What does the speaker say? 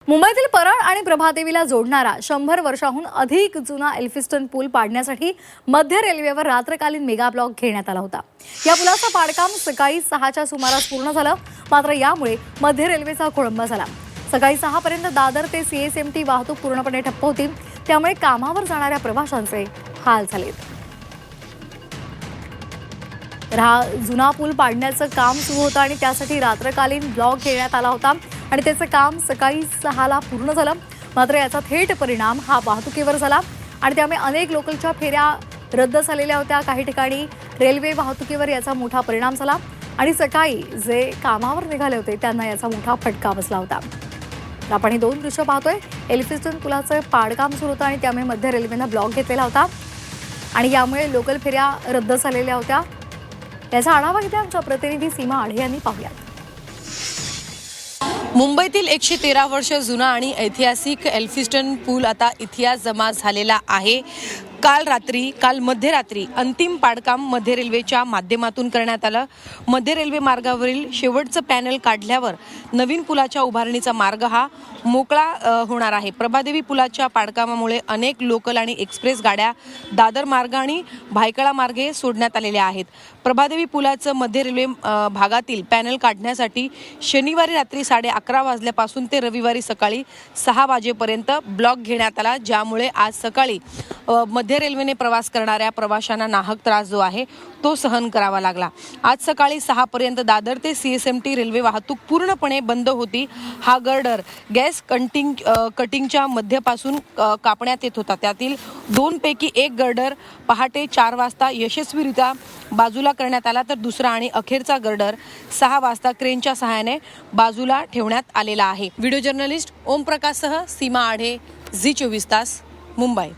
मुंबईतील परळ आणि प्रभादेवीला जोडणारा 100 वर्षांहून अधिक जुना एल्फिस्टन पूल पाडण्यासाठी मध्य रेल्वेवर रात्रकालीन मेगा ब्लॉक घेण्यात आला होता। या पुलाचं पाडकाम सकाळी 6च्या सुमारास पूर्ण झालं, मात्र यामुळे मध्य रेल्वेचा खोळंबा झाला। सकाळी 6 पर्यंत दादर ते सीएसएमटी वाहतूक पूर्णपणे ठप्प होती, त्यामुळे कामावर जाणाऱ्या प्रवाशांचे हाल झालेत। हा जुना पूल पाडण्याचं काम सुरू होतं आणि त्यासाठी रात्रकालीन ब्लॉक घेण्यात आला होता आणि त्याचं काम सकाळी 6ला पूर्ण झालं, मात्र याचा थेट परिणाम हा वाहतुकीवर झाला आणि त्यामुळे अनेक लोकलच्या फेऱ्या रद्द झालेल्या होत्या। काही ठिकाणी रेल्वे वाहतुकीवर याचा मोठा परिणाम झाला आणि सकाळी जे कामावर निघाले होते त्यांना याचा मोठा फटका बसला होता। आपण हे दोन दृश्य पाहतोय। एल्फिस्टन पुलाचं पाडकाम सुरू होतं आणि त्यामुळे मध्य रेल्वेनं ब्लॉक घेतलेला होता आणि यामुळे लोकल फेऱ्या रद्द झालेल्या होत्या। याचा आढावा घेतला आमच्या प्रतिनिधी सीमा आढे यांनी। पाहूया। मुंबईतील 113 वर्ष जुना आणि ऐतिहासिक एल्फिस्टन पूल आता इतिहास जमा झालेला आहे। काल मध्यरात्री अंतिम पाडकाम मध्य रेल्वेच्या माध्यमातून करण्यात आलं। मध्य रेल्वे मार्गावरील शेवटचं पॅनल काढल्यावर नवीन पुलाच्या उभारणीचा मार्ग हा मोकळा होणार आहे। प्रभादेवी पुलाच्या पाडकामामुळे अनेक लोकल आणि एक्सप्रेस गाड्या दादर मार्ग आणि भायखळा मार्गे सोडण्यात आलेल्या आहेत। प्रभादेवी पुलाचं मध्य रेल्वे भागातील पॅनल काढण्यासाठी शनिवारी रात्री 11:30 वाजल्यापासून ते रविवारी सकाळी 6 वाजेपर्यंत ब्लॉक घेण्यात आला, ज्यामुळे आज सकाळी मध्य रेल्वेने प्रवास करणाऱ्या प्रवाशांना नाहक त्रास जो आहे तो सहन करावा लागला। आज सकाळी 6 पर्यंत दादर ते सीएसएमटी रेल्वे वाहतूक पूर्णपणे बंद होती। हा गर्डर गॅस कटिंगच्या मध्यपासून कापण्यात येत होता। त्यातील 2 पैकी एक गर्डर पहाटे 4 वाजता यशस्वीरित्या बाजूला करण्यात आला, तर दुसरा आणि अखेरचा गर्डर 6 वाजता क्रेनच्या सहाय्याने बाजूला ठेवण्यात आलेला आहे। व्हिडिओ जर्नलिस्ट ओमप्रकाशसह सीमा आढे, झी 24 तास, मुंबई।